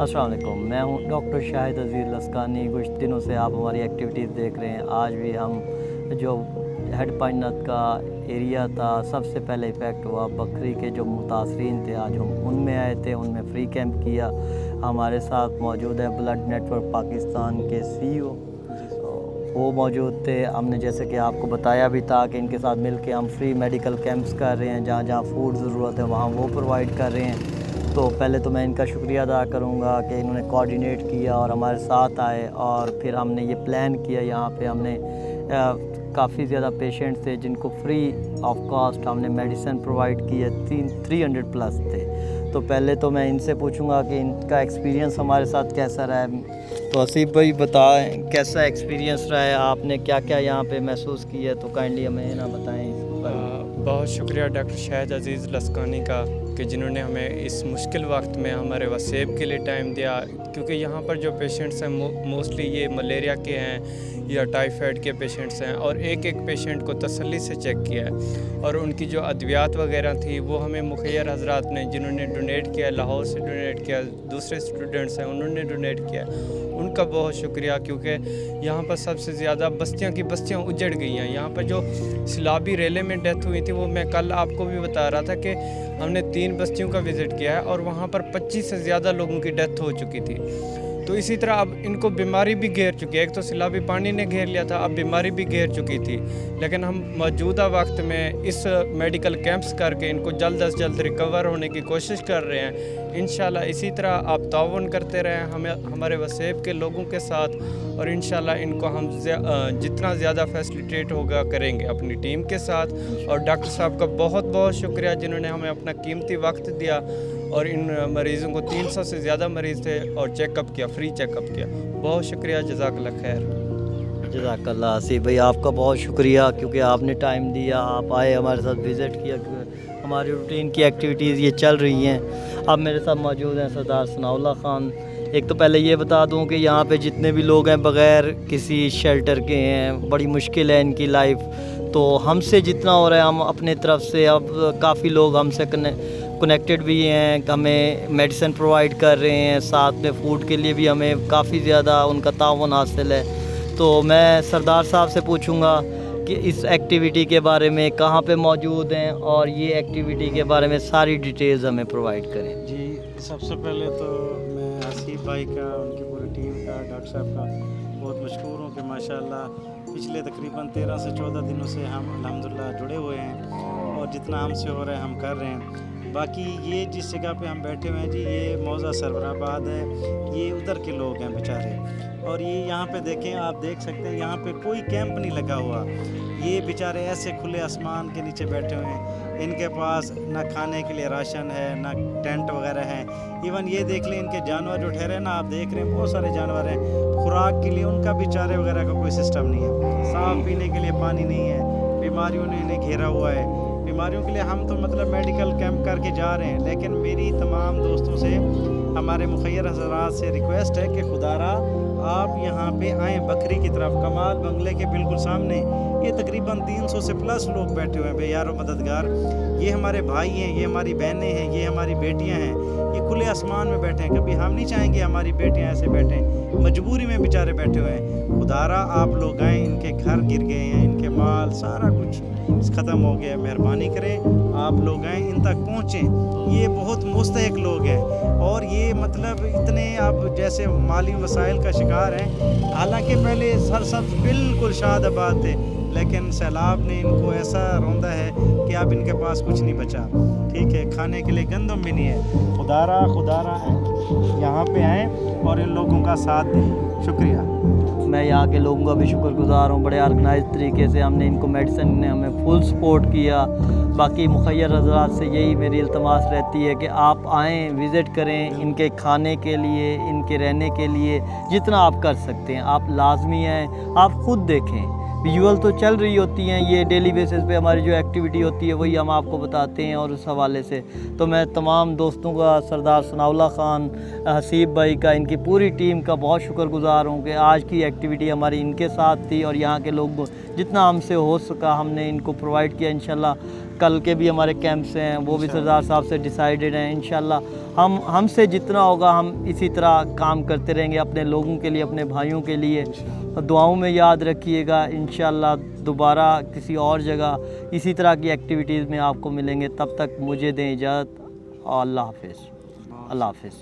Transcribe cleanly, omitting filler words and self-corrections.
अस्सलाम वालेकुम, मैं हूं डॉक्टर शाहिद अज़ीज़ लस्कानी। कुछ दिनों से आप हमारी एक्टिविटीज़ देख रहे हैं। आज भी हम जो हेड पाइनत का एरिया था, सबसे पहले इफ़ेक्ट हुआ बकरी के जो मुतासरीन थे, आज हम उनमें आए थे, उनमें फ्री कैंप किया। हमारे साथ मौजूद है ब्लड नेटवर्क पाकिस्तान के CEO, वो मौजूद थे। हमने जैसे कि आपको बताया भी था कि इनके साथ मिल के हम फ्री मेडिकल कैंप्स कर रहे हैं, जहाँ जहाँ फूड ज़रूरत है वहाँ वो प्रोवाइड कर रहे हैं। तो पहले तो मैं इनका शुक्रिया अदा करूँगा कि इन्होंने कोऑर्डिनेट किया और हमारे साथ आए, और फिर हमने ये प्लान किया। यहाँ पे हमने काफ़ी ज़्यादा पेशेंट थे जिनको फ्री ऑफ कॉस्ट हमने मेडिसिन प्रोवाइड की है। 300 प्लस थे। तो पहले तो मैं इनसे पूछूंगा कि इनका एक्सपीरियंस हमारे साथ कैसा रहा है। तो हसीब भाई बताएं, कैसा एक्सपीरियंस रहा है, आपने क्या क्या यहाँ पे महसूस किया, तो काइंडली हमें ना बताएं इस पर। बहुत शुक्रिया डॉक्टर शाहिद अज़ीज़ लस्कानी का कि जिन्होंने हमें इस मुश्किल वक्त में हमारे वसेब के लिए टाइम दिया, क्योंकि यहाँ पर जो पेशेंट्स हैं मोस्टली ये मलेरिया के हैं या टाइफाइड के पेशेंट्स हैं, और एक एक पेशेंट को तसल्ली से चेक किया है। और उनकी जो अद्वियात वगैरह थी वो हमें मुखैर हजरात ने, जिन्होंने डोनेट किया, लाहौर से डोनेट किया, दूसरे स्टूडेंट्स हैं उन्होंने डोनेट किया, उनका बहुत शुक्रिया। क्योंकि यहाँ पर सबसे ज़्यादा बस्तियाँ की बस्तियाँ उजड़ गई हैं। यहाँ पर जो सिलाबी रेले में डेथ हुई थी, वो मैं कल आपको भी बता रहा था कि हमने 3 बस्तियों का विज़िट किया है और वहाँ पर 25 से ज़्यादा लोगों की डेथ हो चुकी थी। तो इसी तरह अब इनको बीमारी भी घेर चुकी है। एक तो सिलाबी पानी ने घेर लिया था, अब बीमारी भी घेर चुकी थी। लेकिन हम मौजूदा वक्त में इस मेडिकल कैंप्स करके इनको जल्द अज जल्द रिकवर होने की कोशिश कर रहे हैं। इंशाल्लाह इसी तरह आप ताउन करते रहें हमारे वसेब के लोगों के साथ, और इंशाल्लाह इनको हम जितना ज़्यादा फैसिलिटेट होगा करेंगे अपनी टीम के साथ। और डॉक्टर साहब का बहुत बहुत शुक्रिया जिन्होंने हमें अपना कीमती वक्त दिया, और इन मरीज़ों को 300 से ज़्यादा मरीज़ थे और चेकअप किया, फ्री चेकअप किया। बहुत शुक्रिया, जज़ाकल्लाह खैर। जज़ाकल्लाह हसीब भाई, आपका बहुत शुक्रिया क्योंकि आपने टाइम दिया, आप आए, हमारे साथ विज़िट किया। हमारी रूटीन की एक्टिविटीज़ ये चल रही हैं। अब मेरे साथ मौजूद हैं सरदार सनाउल्लाह ख़ान। एक तो पहले ये बता दूं कि यहाँ पे जितने भी लोग हैं बग़ैर किसी शेल्टर के हैं, बड़ी मुश्किल है इनकी लाइफ। तो हमसे जितना हो रहा है हम अपने तरफ से, अब काफ़ी लोग हमसे कनेक्टेड भी हैं, हमें मेडिसिन प्रोवाइड कर रहे हैं, साथ में फ़ूड के लिए भी हमें काफ़ी ज़्यादा उनका ताउन हासिल है। तो मैं सरदार साहब से पूछूंगा कि इस एक्टिविटी के बारे में, कहाँ पे मौजूद हैं, और ये एक्टिविटी के बारे में सारी डिटेल्स हमें प्रोवाइड करें। जी, सबसे पहले तो मैं हसीब भाई का, उनकी पूरी टीम का, डॉक्टर साहब का बहुत मशहूर हूँ कि माशाल्लाह पिछले तकरीबन 13 से 14 दिनों से हम अल्हम्दुलिल्लाह जुड़े हुए हैं, और जितना हमसे हो रहा है हम कर रहे हैं। बाकी ये जिस जगह पे हम बैठे हुए हैं जी, ये मौज़ा सरवराबाद है। ये उधर के लोग हैं बेचारे, और ये यहाँ पे देखें, आप देख सकते हैं यहाँ पे कोई कैंप नहीं लगा हुआ। ये बेचारे ऐसे खुले आसमान के नीचे बैठे हुए हैं। इनके पास ना खाने के लिए राशन है, ना टेंट वगैरह है। इवन ये देख लें, इनके जानवर जो ठहरे ना, आप देख रहे हैं बहुत सारे जानवर हैं, खुराक के लिए उनका भी चारे वगैरह का कोई सिस्टम नहीं है। साफ़ पीने के लिए पानी नहीं है। बीमारियों ने इन्हें घेरा हुआ है। बीमारियों के लिए हम तो मतलब मेडिकल कैंप करके जा रहे हैं, लेकिन मेरी तमाम दोस्तों से, हमारे मुखैर हज़रात से रिक्वेस्ट है कि खुदारा आप यहाँ पे आएँ बकरी की तरफ, कमाल बंगले के बिल्कुल सामने। ये तकरीबन 300 से प्लस लोग बैठे हुए हैं बेयारो मददगार। ये हमारे भाई हैं, ये हमारी बहनें हैं, ये हमारी बेटियाँ हैं। ये खुले आसमान में बैठे हैं। कभी हम नहीं चाहेंगे हमारी बेटियाँ ऐसे बैठें, मजबूरी में बेचारे बैठे हुए हैं। खुदारा आप लोग आएँ, इनके घर गिर गए हैं, इनके माल सारा कुछ ख़त्म हो गया है। मेहरबानी करें आप लोग आएँ, इन तक पहुँचें। ये बहुत मुस्तहिक लोग हैं, और ये मतलब इतने अब जैसे माली मसाइल का शिकार हैं। हालांकि पहले सरसब्ज़ बिल्कुल शादाबाद थे, लेकिन सैलाब ने इनको ऐसा रौंदा है कि अब इनके पास कुछ नहीं बचा। ठीक है, खाने के लिए गंदम भी नहीं है। खुदारा यहाँ पे आएँ और इन लोगों का साथ दें। शुक्रिया। मैं यहाँ के लोगों का भी शुक्रगुज़ार हूँ। बड़े ऑर्गेनाइज तरीके से हमने इनको, मेडिसिन ने हमें फुल सपोर्ट किया। बाकी मुखैर हज़रात से यही मेरी इल्तमास रहती है कि आप आएँ, विज़िट करें, इनके खाने के लिए, इनके रहने के लिए जितना आप कर सकते हैं आप लाजमी हैं। आप ख़ुद देखें, विजुअल तो चल रही होती हैं, ये डेली बेसिस पे हमारी जो एक्टिविटी होती है वही हम आपको बताते हैं। और उस हवाले से तो मैं तमाम दोस्तों का, सरदार सनाउल्लाह ख़ान, हसीब भाई का, इनकी पूरी टीम का बहुत शुक्रगुज़ार शुक्रगुज़ार हूँ कि आज की एक्टिविटी हमारी इनके साथ थी और यहाँ के लोग जितना हमसे हो सका हमने इनको प्रोवाइड किया। इंशाल्लाह कल के भी हमारे कैंप्स हैं वो भी सरदार साहब से डिसाइडेड हैं। इंशाल्लाह हमसे जितना होगा हम इसी तरह काम करते रहेंगे अपने लोगों के लिए, अपने भाइयों के लिए। दुआओं में याद रखिएगा। इंशाल्लाह दोबारा किसी और जगह इसी तरह की एक्टिविटीज़ में आपको मिलेंगे। तब तक मुझे दें इजाज़त। अल्लाह हाफ़िज़। अल्लाह हाफ़िज़।